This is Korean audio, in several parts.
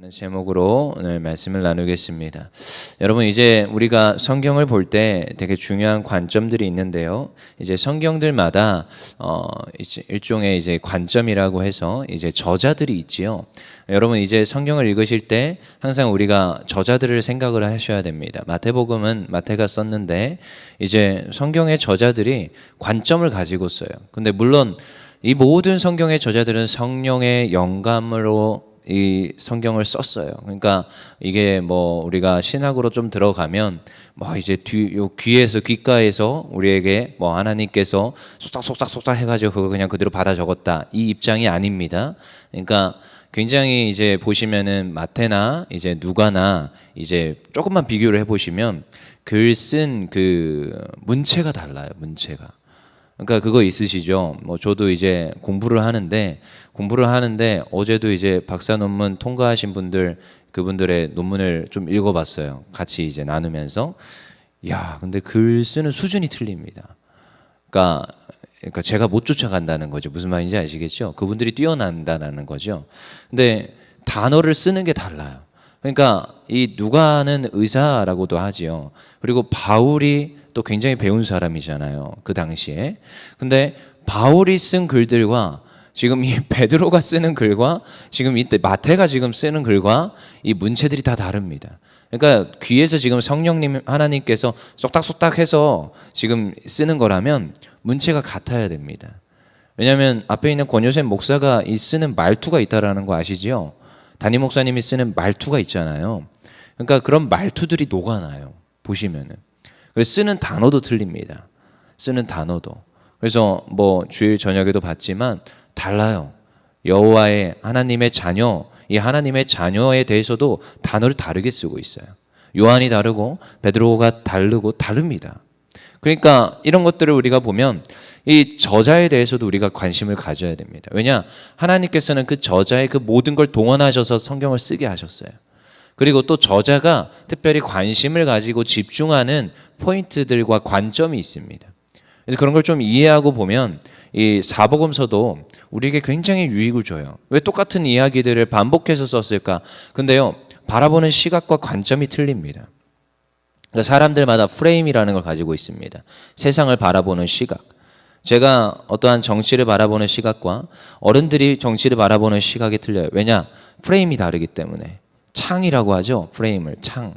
라는 제목으로 오늘 말씀을 나누겠습니다. 여러분, 이제 우리가 성경을 볼 때 되게 중요한 관점들이 있는데요. 이제 성경들마다 이제 일종의 이제 관점이라고 해서 이제 저자들이 있지요. 여러분, 이제 성경을 읽으실 때 항상 우리가 저자들을 생각을 하셔야 됩니다. 마태복음은 마태가 썼는데 이제 성경의 저자들이 관점을 가지고 써요. 근데 물론 이 모든 성경의 저자들은 성령의 영감으로 이 성경을 썼어요. 그러니까 이게 뭐 우리가 신학으로 좀 들어가면 뭐 이제 요 귀에서 귓가에서 우리에게 뭐 하나님께서 속닥속닥 해가지고 그거 그냥 그대로 받아 적었다, 이 입장이 아닙니다. 그러니까 굉장히 이제 보시면은 마태나 이제 누가나 이제 조금만 비교를 해보시면 글 쓴 그 문체가 달라요. 문체가. 그러니까 그거 있으시죠? 뭐 저도 이제 공부를 하는데 어제도 이제 박사 논문 통과하신 분들, 그분들의 논문을 좀 읽어봤어요. 같이 이제 나누면서. 야, 근데 글 쓰는 수준이 틀립니다. 그러니까 제가 못 쫓아간다는 거죠. 무슨 말인지 아시겠죠? 그분들이 뛰어난다는 거죠. 근데 단어를 쓰는 게 달라요. 그러니까 이 누가는 의사라고도 하지요. 그리고 바울이 또 굉장히 배운 사람이잖아요, 그 당시에. 근데 바울이 쓴 글들과 지금 이 베드로가 쓰는 글과 지금 이때 마태가 지금 쓰는 글과 이 문체들이 다 다릅니다. 그러니까 귀에서 지금 성령님 하나님께서 쏙닥쏙닥 해서 지금 쓰는 거라면 문체가 같아야 됩니다. 왜냐하면 앞에 있는 권요셉 목사가 이 쓰는 말투가 있다라는 거 아시죠? 담임 목사님이 쓰는 말투가 있잖아요. 그러니까 그런 말투들이 녹아나요, 보시면은. 그래서 쓰는 단어도 틀립니다. 쓰는 단어도. 그래서 뭐 주일 저녁에도 봤지만 달라요. 여호와의 하나님의 자녀, 이 하나님의 자녀에 대해서도 단어를 다르게 쓰고 있어요. 요한이 다르고 베드로가 다릅니다. 그러니까 이런 것들을 우리가 보면 이 저자에 대해서도 우리가 관심을 가져야 됩니다. 왜냐? 하나님께서는 그 저자의 그 모든 걸 동원하셔서 성경을 쓰게 하셨어요. 그리고 또 저자가 특별히 관심을 가지고 집중하는 포인트들과 관점이 있습니다. 그래서 그런 걸 좀 이해하고 보면 이 사복음서도 우리에게 굉장히 유익을 줘요. 왜 똑같은 이야기들을 반복해서 썼을까? 근데요, 바라보는 시각과 관점이 틀립니다. 그러니까 사람들마다 프레임이라는 걸 가지고 있습니다. 세상을 바라보는 시각. 제가 어떠한 정치를 바라보는 시각과 어른들이 정치를 바라보는 시각이 틀려요. 왜냐? 프레임이 다르기 때문에. 창이라고 하죠. 프레임을 창.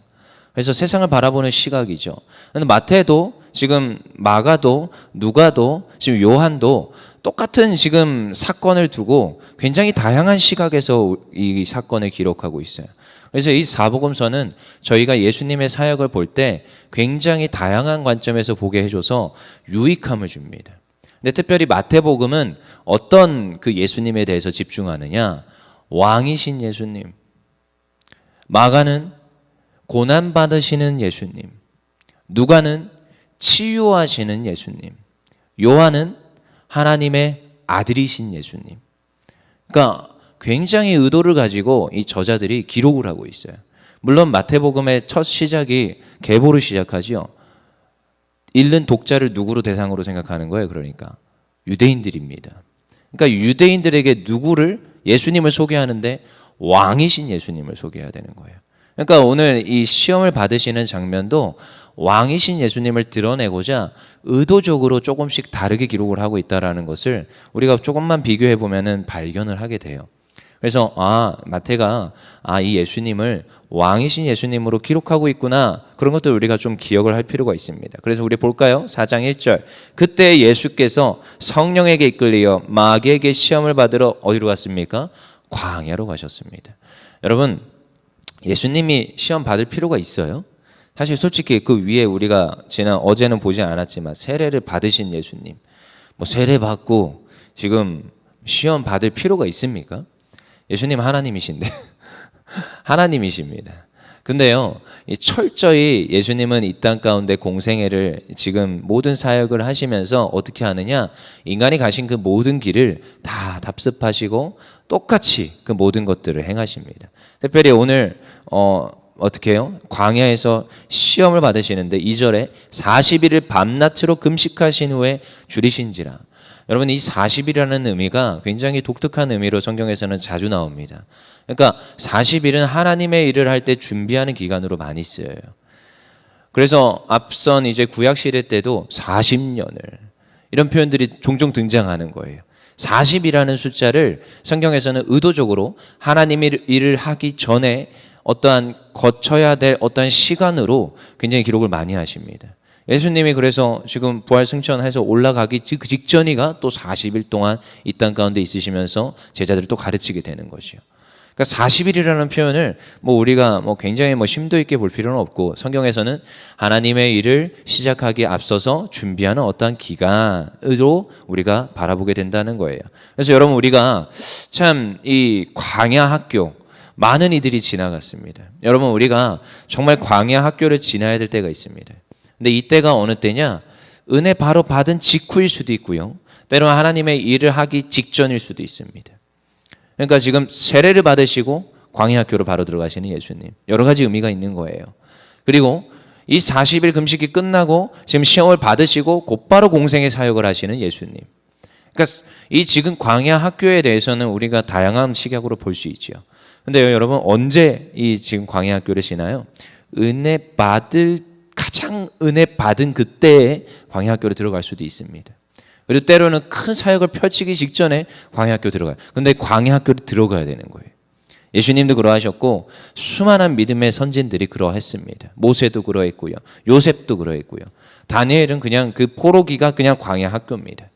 그래서 세상을 바라보는 시각이죠. 근데 마태도 지금 마가도 누가도 지금 요한도 똑같은 지금 사건을 두고 굉장히 다양한 시각에서 이 사건을 기록하고 있어요. 그래서 이 사복음서는 저희가 예수님의 사역을 볼 때 굉장히 다양한 관점에서 보게 해줘서 유익함을 줍니다. 근데 특별히 마태복음은 어떤 그 예수님에 대해서 집중하느냐? 왕이신 예수님. 마가는 고난받으시는 예수님, 누가는 치유하시는 예수님, 요한은 하나님의 아들이신 예수님. 그러니까 굉장히 의도를 가지고 이 저자들이 기록을 하고 있어요. 물론 마태복음의 첫 시작이 계보를 시작하지요. 읽는 독자를 누구로 대상으로 생각하는 거예요? 그러니까 유대인들입니다. 그러니까 유대인들에게 누구를, 예수님을 소개하는데 왕이신 예수님을 소개해야 되는 거예요. 그러니까 오늘 이 시험을 받으시는 장면도 왕이신 예수님을 드러내고자 의도적으로 조금씩 다르게 기록을 하고 있다는 것을 우리가 조금만 비교해 보면은 발견을 하게 돼요. 그래서 마태가 이 예수님을 왕이신 예수님으로 기록하고 있구나, 그런 것들 우리가 좀 기억을 할 필요가 있습니다. 그래서 우리 볼까요? 4장 1절. 그때 예수께서 성령에게 이끌려 마귀에게 시험을 받으러 어디로 갔습니까? 광야로 가셨습니다. 여러분, 예수님이 시험 받을 필요가 있어요? 사실 솔직히 그 위에 우리가 어제는 보지 않았지만 세례를 받으신 예수님, 뭐 세례 받고 지금 시험 받을 필요가 있습니까? 예수님 하나님이신데 하나님이십니다. 근데요, 철저히 예수님은 이 땅 가운데 공생애를 지금 모든 사역을 하시면서 어떻게 하느냐? 인간이 가신 그 모든 길을 다 답습하시고 똑같이 그 모든 것들을 행하십니다. 특별히 오늘 어떻게 해요? 광야에서 시험을 받으시는데 2절에 40일을 밤낮으로 금식하신 후에 줄이신지라. 여러분 이 40일이라는 의미가 굉장히 독특한 의미로 성경에서는 자주 나옵니다. 그러니까 40일은 하나님의 일을 할 때 준비하는 기간으로 많이 쓰여요. 그래서 앞선 이제 구약 시대 때도 40년을 이런 표현들이 종종 등장하는 거예요. 40이라는 숫자를 성경에서는 의도적으로 하나님의 일을 하기 전에 어떠한 거쳐야 될 어떠한 시간으로 굉장히 기록을 많이 하십니다. 예수님이 그래서 지금 부활 승천해서 올라가기 그 직전이가 또 40일 동안 이 땅 가운데 있으시면서 제자들을 또 가르치게 되는 거죠. 그러니까 40일이라는 표현을 우리가 굉장히 심도 있게 볼 필요는 없고 성경에서는 하나님의 일을 시작하기에 앞서서 준비하는 어떠한 기간으로 우리가 바라보게 된다는 거예요. 그래서 여러분 우리가 참 이 광야 학교 많은 이들이 지나갔습니다. 여러분 우리가 정말 광야 학교를 지나야 될 때가 있습니다. 근데 이때가 어느 때냐? 은혜 바로 받은 직후일 수도 있고요. 때로는 하나님의 일을 하기 직전일 수도 있습니다. 그러니까 지금 세례를 받으시고 광야 학교로 바로 들어가시는 예수님. 여러 가지 의미가 있는 거예요. 그리고 이 40일 금식이 끝나고 지금 시험을 받으시고 곧바로 공생의 사역을 하시는 예수님. 그러니까 이 지금 광야 학교에 대해서는 우리가 다양한 시각으로 볼 수 있죠. 근데 여러분 언제 이 지금 광야 학교를 지나요? 가장 은혜 받은 그때에 광야 학교로 들어갈 수도 있습니다. 그리고 때로는 큰 사역을 펼치기 직전에 광야 학교 들어가요. 근데 광야 학교로 들어가야 되는 거예요. 예수님도 그러하셨고 수많은 믿음의 선진들이 그러했습니다. 모세도 그러했고요. 요셉도 그러했고요. 다니엘은 그냥 그 포로기가 그냥 광야 학교입니다.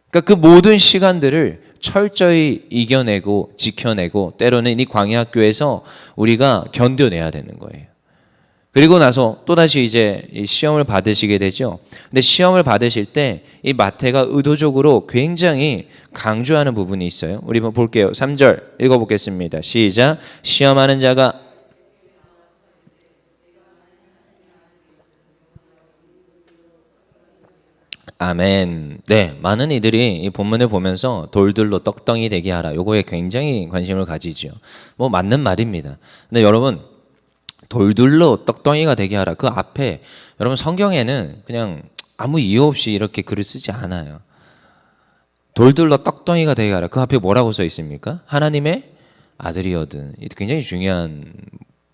그러니까 그 모든 시간들을 철저히 이겨내고 지켜내고 때로는 이 광야 학교에서 우리가 견뎌내야 되는 거예요. 그리고 나서 또다시 이제 시험을 받으시게 되죠. 근데 시험을 받으실 때 이 마태가 의도적으로 굉장히 강조하는 부분이 있어요. 우리 한번 볼게요. 3절 읽어보겠습니다. 시작. 시험하는 자가 아멘. 네, 많은 이들이 이 본문을 보면서 돌들로 떡덩이 되게 하라. 요거에 굉장히 관심을 가지죠. 맞는 말입니다. 근데 여러분 돌들로 떡덩이가 되게 하라. 그 앞에 여러분 성경에는 그냥 아무 이유 없이 이렇게 글을 쓰지 않아요. 돌들로 떡덩이가 되게 하라. 그 앞에 뭐라고 써 있습니까? 하나님의 아들이거든. 이게 굉장히 중요한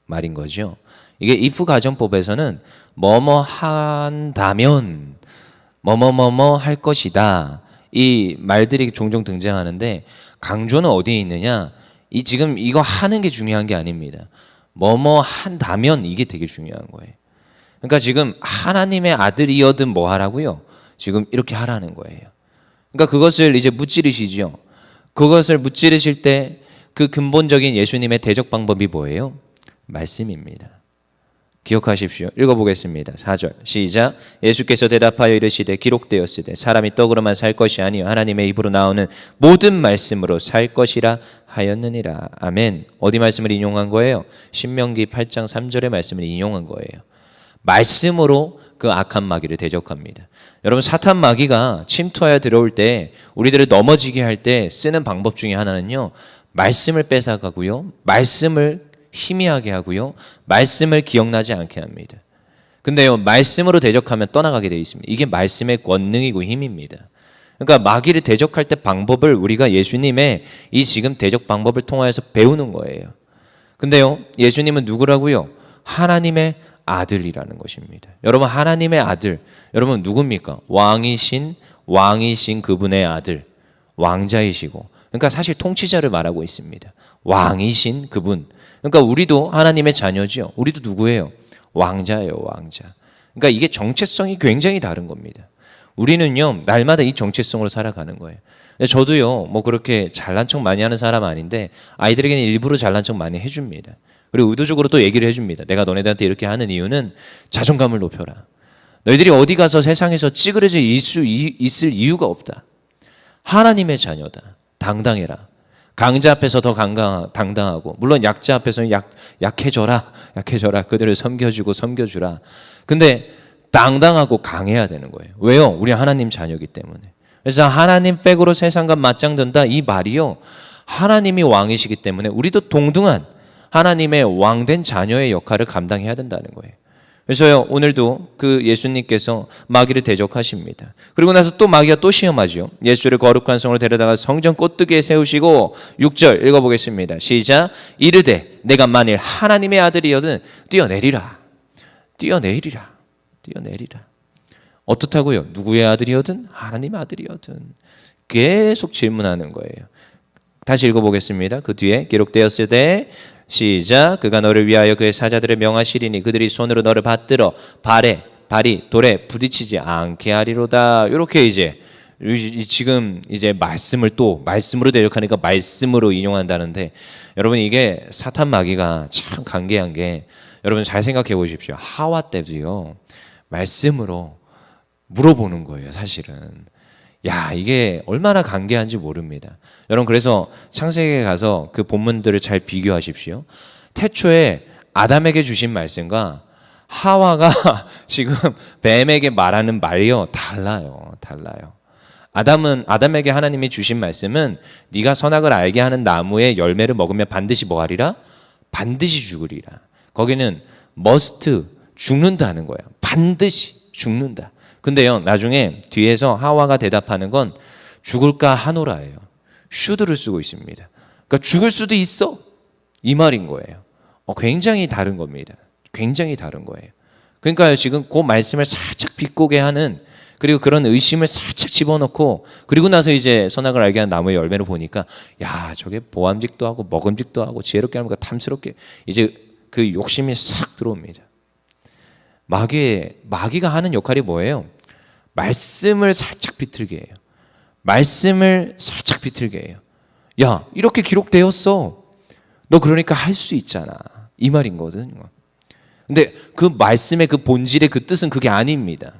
말인 거죠. 이게 if 가정법에서는 뭐뭐 한다면 뭐뭐뭐뭐 할 것이다. 이 말들이 종종 등장하는데 강조는 어디에 있느냐? 이 지금 이거 하는 게 중요한 게 아닙니다. 뭐뭐 한다면 이게 되게 중요한 거예요. 그러니까 지금 하나님의 아들이어든 뭐 하라고요? 지금 이렇게 하라는 거예요. 그러니까 그것을 이제 무찌르시죠. 그것을 무찌르실 때 그 근본적인 예수님의 대적 방법이 뭐예요? 말씀입니다. 기억하십시오. 읽어보겠습니다. 4절 시작. 예수께서 대답하여 이르시되 기록되었으되 사람이 떡으로만 살 것이 아니요 하나님의 입으로 나오는 모든 말씀으로 살 것이라 하였느니라. 아멘. 어디 말씀을 인용한 거예요? 신명기 8장 3절의 말씀을 인용한 거예요. 말씀으로 그 악한 마귀를 대적합니다. 여러분 사탄 마귀가 침투하여 들어올 때 우리들을 넘어지게 할 때 쓰는 방법 중에 하나는요. 말씀을 뺏어가고요. 말씀을 희미하게 하고요. 말씀을 기억나지 않게 합니다. 근데요. 말씀으로 대적하면 떠나가게 되어 있습니다. 이게 말씀의 권능이고 힘입니다. 그러니까 마귀를 대적할 때 방법을 우리가 예수님의 이 지금 대적 방법을 통하여서 배우는 거예요. 근데요. 예수님은 누구라고요? 하나님의 아들이라는 것입니다. 여러분 하나님의 아들. 여러분 누굽니까? 왕이신 그분의 아들. 왕자이시고. 그러니까 사실 통치자를 말하고 있습니다. 왕이신 그분. 그러니까 우리도 하나님의 자녀죠. 우리도 누구예요? 왕자예요, 왕자. 그러니까 이게 정체성이 굉장히 다른 겁니다. 우리는요, 날마다 이 정체성으로 살아가는 거예요. 저도요, 그렇게 잘난 척 많이 하는 사람 아닌데 아이들에게는 일부러 잘난 척 많이 해줍니다. 그리고 의도적으로 또 얘기를 해줍니다. 내가 너네들한테 이렇게 하는 이유는 자존감을 높여라. 너희들이 어디 가서 세상에서 찌그러져 있을 이유가 없다. 하나님의 자녀다. 당당해라. 강자 앞에서 더 당당하고 물론 약자 앞에서는 약해져라. 그들을 섬겨주라. 근데 당당하고 강해야 되는 거예요. 왜요? 우리 하나님 자녀이기 때문에. 그래서 하나님 백으로 세상과 맞짱든다 이 말이요. 하나님이 왕이시기 때문에 우리도 동등한 하나님의 왕된 자녀의 역할을 감당해야 된다는 거예요. 그래서요, 오늘도 그 예수님께서 마귀를 대적하십니다. 그리고 나서 또 마귀가 또 시험하죠. 예수를 거룩한 성으로 데려다가 성전 꽃뜨기에 세우시고 6절 읽어보겠습니다. 시작. 이르되 내가 만일 하나님의 아들이여든 뛰어내리라. 뛰어내리라. 뛰어내리라. 어떻다고요? 누구의 아들이여든 하나님의 아들이여든. 계속 질문하는 거예요. 다시 읽어보겠습니다. 그 뒤에 기록되었을 때 시작. 그가 너를 위하여 그의 사자들을 명하시리니 그들이 손으로 너를 받들어 발이 돌에 부딪히지 않게 하리로다. 이렇게 이제 지금 이제 말씀으로 대적하니까 말씀으로 인용한다는데, 여러분 이게 사탄 마귀가 참 간계한 게, 여러분 잘 생각해 보십시오. 하와 때도요 말씀으로 물어보는 거예요. 사실은 야, 이게 얼마나 간계한지 모릅니다. 여러분 그래서 창세기에 가서 그 본문들을 잘 비교하십시오. 태초에 아담에게 주신 말씀과 하와가 지금 뱀에게 말하는 말이요 달라요. 아담에게 하나님이 주신 말씀은 네가 선악을 알게 하는 나무의 열매를 먹으면 반드시 뭐하리라? 반드시 죽으리라. 거기는 must, 죽는다는 거예요. 반드시 죽는다. 근데요, 나중에 뒤에서 하와가 대답하는 건 죽을까 하노라예요. should를 쓰고 있습니다. 그러니까 죽을 수도 있어, 이 말인 거예요. 굉장히 다른 겁니다. 굉장히 다른 거예요. 그러니까 지금 그 말씀을 살짝 비꼬게 하는, 그리고 그런 의심을 살짝 집어넣고, 그리고 나서 이제 선악을 알게 하는 나무의 열매를 보니까 야, 저게 보암직도 하고 먹음직도 하고 지혜롭게 하는 거 탐스럽게, 이제 그 욕심이 싹 들어옵니다. 마귀가 하는 역할이 뭐예요? 말씀을 살짝 비틀게 해요. 말씀을 살짝 비틀게 해요. 야, 이렇게 기록되었어. 너 그러니까 할 수 있잖아. 이 말인거든. 근데 그 말씀의 그 본질의 그 뜻은 그게 아닙니다.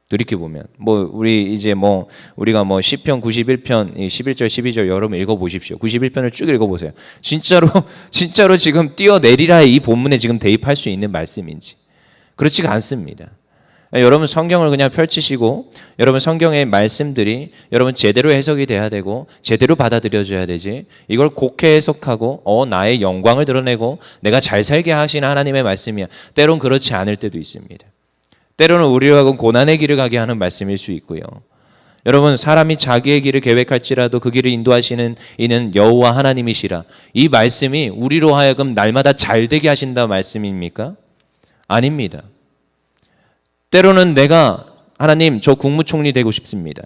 돌이켜보면 우리가 시편 91편 11절 12절 여러분 읽어보십시오. 91편을 쭉 읽어보세요. 진짜로 지금 뛰어내리라의 이 본문에 지금 대입할 수 있는 말씀인지. 그렇지가 않습니다. 여러분 성경을 그냥 펼치시고, 여러분 성경의 말씀들이 여러분 제대로 해석이 돼야 되고 제대로 받아들여져야 되지, 이걸 곡해 해석하고 나의 영광을 드러내고 내가 잘 살게 하시는 하나님의 말씀이야. 때론 그렇지 않을 때도 있습니다. 때로는 우리와 고난의 길을 가게 하는 말씀일 수 있고요. 여러분 사람이 자기의 길을 계획할지라도 그 길을 인도하시는 이는 여호와 하나님이시라. 이 말씀이 우리로 하여금 날마다 잘 되게 하신다 말씀입니까? 아닙니다. 때로는 내가 하나님 저 국무총리 되고 싶습니다.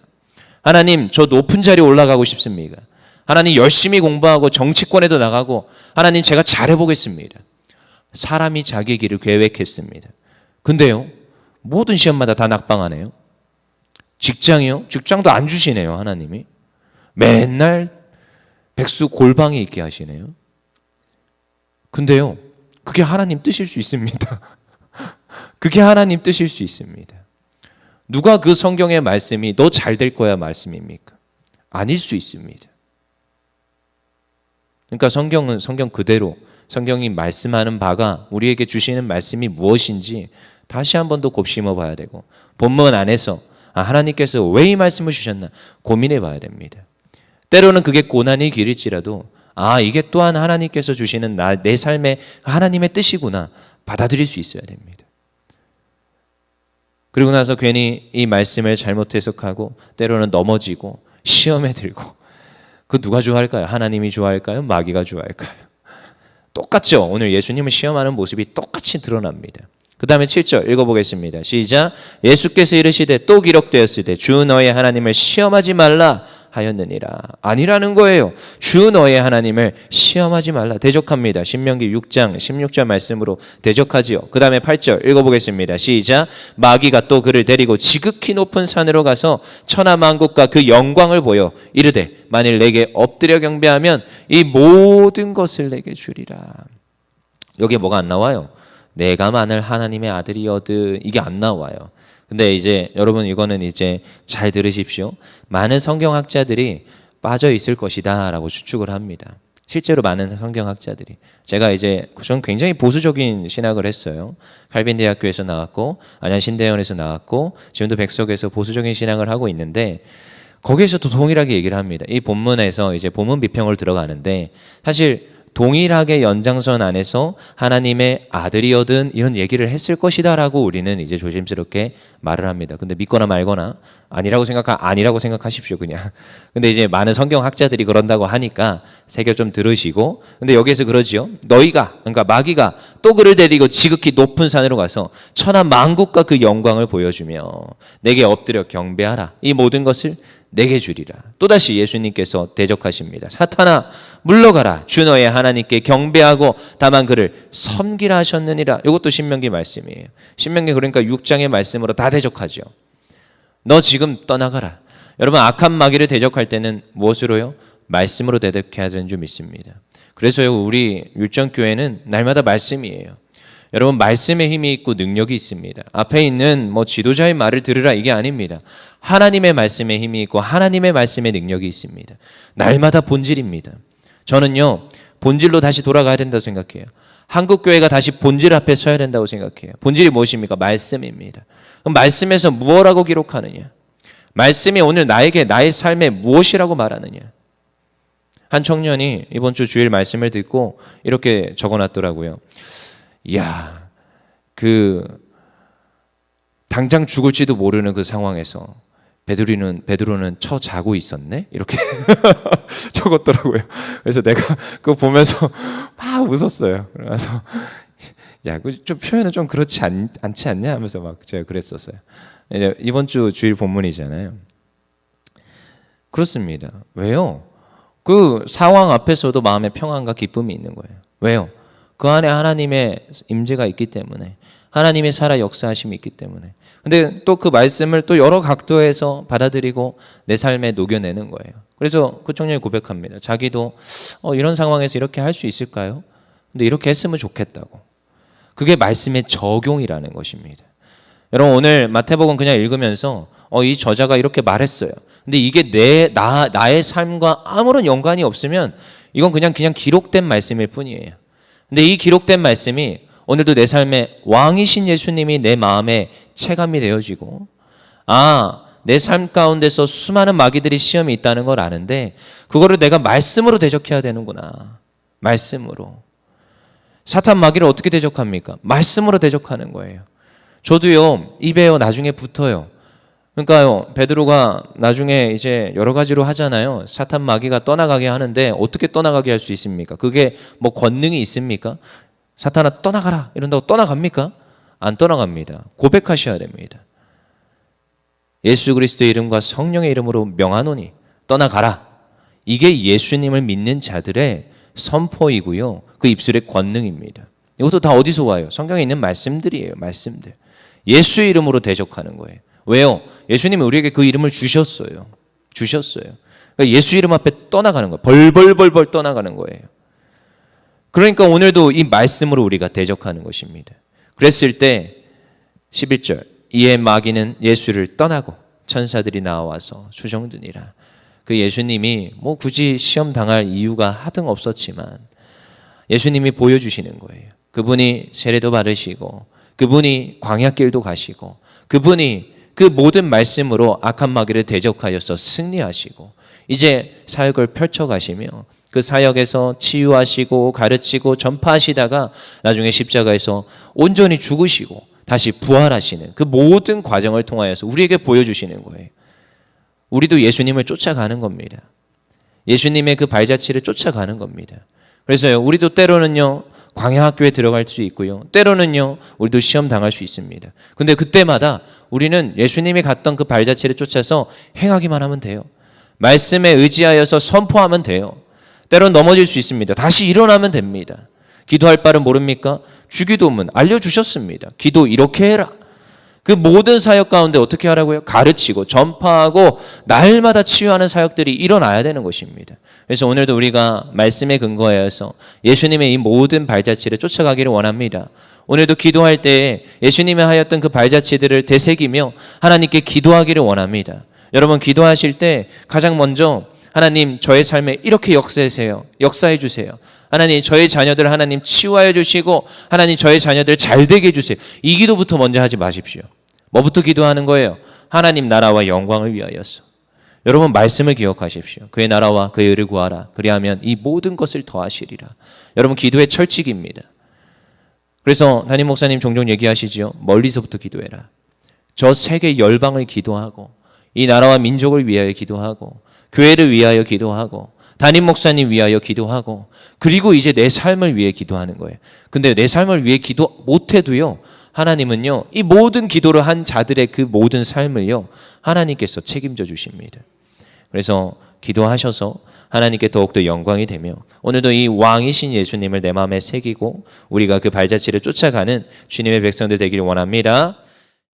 하나님 저 높은 자리에 올라가고 싶습니다. 하나님 열심히 공부하고 정치권에도 나가고 하나님 제가 잘해보겠습니다. 사람이 자기 길을 계획했습니다. 근데요 모든 시험마다 다 낙방하네요. 직장이요? 직장도 안 주시네요. 하나님이 맨날 백수 골방에 있게 하시네요. 근데요 그게 하나님 뜻일 수 있습니다. 그게 하나님 뜻일 수 있습니다. 누가 그 성경의 말씀이 너 잘 될 거야 말씀입니까? 아닐 수 있습니다. 그러니까 성경은 성경 그대로, 성경이 말씀하는 바가 우리에게 주시는 말씀이 무엇인지 다시 한 번 더 곱씹어 봐야 되고, 본문 안에서 하나님께서 왜 이 말씀을 주셨나 고민해 봐야 됩니다. 때로는 그게 고난의 길일지라도 이게 또한 하나님께서 주시는 내 삶의 하나님의 뜻이구나 받아들일 수 있어야 됩니다. 그리고 나서 괜히 이 말씀을 잘못 해석하고 때로는 넘어지고 시험에 들고, 그 누가 좋아할까요? 하나님이 좋아할까요? 마귀가 좋아할까요? 똑같죠. 오늘 예수님을 시험하는 모습이 똑같이 드러납니다. 그 다음에 7절 읽어보겠습니다. 시작. 예수께서 이르시되 또 기록되었을 때 주 너의 하나님을 시험하지 말라 하였느니라. 아니라는 거예요. 주 너의 하나님을 시험하지 말라. 대적합니다. 신명기 6장 16절 말씀으로 대적하지요. 그 다음에 8절 읽어보겠습니다. 시작. 마귀가 또 그를 데리고 지극히 높은 산으로 가서 천하만국과 그 영광을 보여 이르되 만일 내게 엎드려 경배하면 이 모든 것을 내게 주리라. 여기에 뭐가 안 나와요? 내가 만일 하나님의 아들이어든, 이게 안 나와요. 근데 이제 여러분 이거는 이제 잘 들으십시오. 많은 성경학자들이 빠져 있을 것이다 라고 추측을 합니다. 실제로 많은 성경학자들이. 제가 이제 전 굉장히 보수적인 신학을 했어요. 칼빈 대학교에서 나왔고 안양 신대원에서 나왔고 지금도 백석에서 보수적인 신학을 하고 있는데, 거기에서도 동일하게 얘기를 합니다. 이 본문에서 이제 본문 비평을 들어가는데 사실 동일하게 연장선 안에서 하나님의 아들이거든 이런 얘기를 했을 것이다라고 우리는 이제 조심스럽게 말을 합니다. 근데 믿거나 말거나 아니라고 생각하십시오 그냥. 근데 이제 많은 성경학자들이 그런다고 하니까 새겨 좀 들으시고. 근데 여기에서 그러지요. 너희가 그러니까 마귀가 또 그를 데리고 지극히 높은 산으로 가서 천하 만국과 그 영광을 보여주며 내게 엎드려 경배하라. 이 모든 것을 내게 주리라. 또다시 예수님께서 대적하십니다. 사탄아 물러가라. 주 너의 하나님께 경배하고 다만 그를 섬기라 하셨느니라. 이것도 신명기 말씀이에요. 신명기 그러니까 6장의 말씀으로 다 대적하죠. 너 지금 떠나가라. 여러분 악한 마귀를 대적할 때는 무엇으로요? 말씀으로 대적해야 되는 줄 믿습니다. 그래서요 우리 율정교회는 날마다 말씀이에요. 여러분 말씀에 힘이 있고 능력이 있습니다. 앞에 있는 지도자의 말을 들으라 이게 아닙니다. 하나님의 말씀에 힘이 있고 하나님의 말씀에 능력이 있습니다. 날마다 본질입니다. 저는요 본질로 다시 돌아가야 된다고 생각해요. 한국교회가 다시 본질 앞에 서야 된다고 생각해요. 본질이 무엇입니까? 말씀입니다. 그럼 말씀에서 무엇이라고 기록하느냐? 말씀이 오늘 나에게 나의 삶에 무엇이라고 말하느냐? 한 청년이 이번 주 주일 말씀을 듣고 이렇게 적어놨더라고요. 이야, 당장 죽을지도 모르는 그 상황에서 베드로는 자고 있었네? 이렇게 적었더라고요. 그래서 내가 그거 보면서 막 웃었어요. 그래서 야, 좀 표현은 좀 그렇지 않지 않냐 하면서 막 제가 그랬었어요. 이제 이번 주 주일 본문이잖아요. 그렇습니다. 왜요? 그 상황 앞에서도 마음의 평안과 기쁨이 있는 거예요. 왜요? 그 안에 하나님의 임재가 있기 때문에, 하나님의 살아 역사하심이 있기 때문에. 근데 또 그 말씀을 또 여러 각도에서 받아들이고 내 삶에 녹여내는 거예요. 그래서 그 청년이 고백합니다. 자기도 이런 상황에서 이렇게 할 수 있을까요? 근데 이렇게 했으면 좋겠다고. 그게 말씀의 적용이라는 것입니다. 여러분 오늘 마태복음 그냥 읽으면서 이 저자가 이렇게 말했어요. 근데 이게 나의 삶과 아무런 연관이 없으면 이건 그냥 기록된 말씀일 뿐이에요. 근데 이 기록된 말씀이 오늘도 내 삶에 왕이신 예수님이 내 마음에 체감이 되어지고 내 삶 가운데서 수많은 마귀들이 시험이 있다는 걸 아는데 그거를 내가 말씀으로 대적해야 되는구나. 말씀으로. 사탄 마귀를 어떻게 대적합니까? 말씀으로 대적하는 거예요. 저도요 입에요 나중에 붙어요. 그러니까요 베드로가 나중에 이제 여러 가지로 하잖아요. 사탄 마귀가 떠나가게 하는데 어떻게 떠나가게 할 수 있습니까? 그게 권능이 있습니까? 사탄아 떠나가라 이런다고 떠나갑니까? 안 떠나갑니다. 고백하셔야 됩니다. 예수 그리스도의 이름과 성령의 이름으로 명하노니 떠나가라. 이게 예수님을 믿는 자들의 선포이고요. 그 입술의 권능입니다. 이것도 다 어디서 와요? 성경에 있는 말씀들이에요. 말씀들. 예수의 이름으로 대적하는 거예요. 왜요? 예수님이 우리에게 그 이름을 주셨어요. 그러니까 예수 이름 앞에 떠나가는 거예요. 벌벌벌벌 떠나가는 거예요. 그러니까 오늘도 이 말씀으로 우리가 대적하는 것입니다. 그랬을 때 11절 이에 마귀는 예수를 떠나고 천사들이 나와서 주정드니라. 그 예수님이 굳이 시험 당할 이유가 하등 없었지만 예수님이 보여주시는 거예요. 그분이 세례도 받으시고 그분이 광야길도 가시고 그분이 그 모든 말씀으로 악한 마귀를 대적하여서 승리하시고 이제 사역을 펼쳐가시며 그 사역에서 치유하시고 가르치고 전파하시다가 나중에 십자가에서 온전히 죽으시고 다시 부활하시는 그 모든 과정을 통하여서 우리에게 보여주시는 거예요. 우리도 예수님을 쫓아가는 겁니다. 예수님의 그 발자취를 쫓아가는 겁니다. 그래서요 우리도 때로는요 광야학교에 들어갈 수 있고요 때로는요 우리도 시험 당할 수 있습니다. 근데 그때마다 우리는 예수님이 갔던 그 발자취를 쫓아서 행하기만 하면 돼요. 말씀에 의지하여서 선포하면 돼요. 때론 넘어질 수 있습니다. 다시 일어나면 됩니다. 기도할 바를 모릅니까? 주기도문 알려주셨습니다. 기도 이렇게 해라. 그 모든 사역 가운데 어떻게 하라고요? 가르치고 전파하고 날마다 치유하는 사역들이 일어나야 되는 것입니다. 그래서 오늘도 우리가 말씀에 근거하여서 예수님의 이 모든 발자취를 쫓아가기를 원합니다. 오늘도 기도할 때 예수님이 하였던 그 발자취들을 되새기며 하나님께 기도하기를 원합니다. 여러분 기도하실 때 가장 먼저 하나님 저의 삶에 이렇게 역사해 주세요. 하나님 저의 자녀들 하나님 치유하여 주시고 하나님 저의 자녀들 잘 되게 해주세요. 이 기도부터 먼저 하지 마십시오. 뭐부터 기도하는 거예요? 하나님 나라와 영광을 위하여서. 여러분 말씀을 기억하십시오. 그의 나라와 그의 의를 구하라. 그리하면 이 모든 것을 더하시리라. 여러분 기도의 철칙입니다. 그래서 담임 목사님 종종 얘기하시죠. 멀리서부터 기도해라. 저 세계 열방을 기도하고 이 나라와 민족을 위하여 기도하고 교회를 위하여 기도하고 담임 목사님 위하여 기도하고 그리고 이제 내 삶을 위해 기도하는 거예요. 근데 내 삶을 위해 기도 못해도요. 하나님은요. 이 모든 기도를 한 자들의 그 모든 삶을요. 하나님께서 책임져 주십니다. 그래서 기도하셔서 하나님께 더욱더 영광이 되며 오늘도 이 왕이신 예수님을 내 마음에 새기고 우리가 그 발자취를 쫓아가는 주님의 백성들 되기를 원합니다.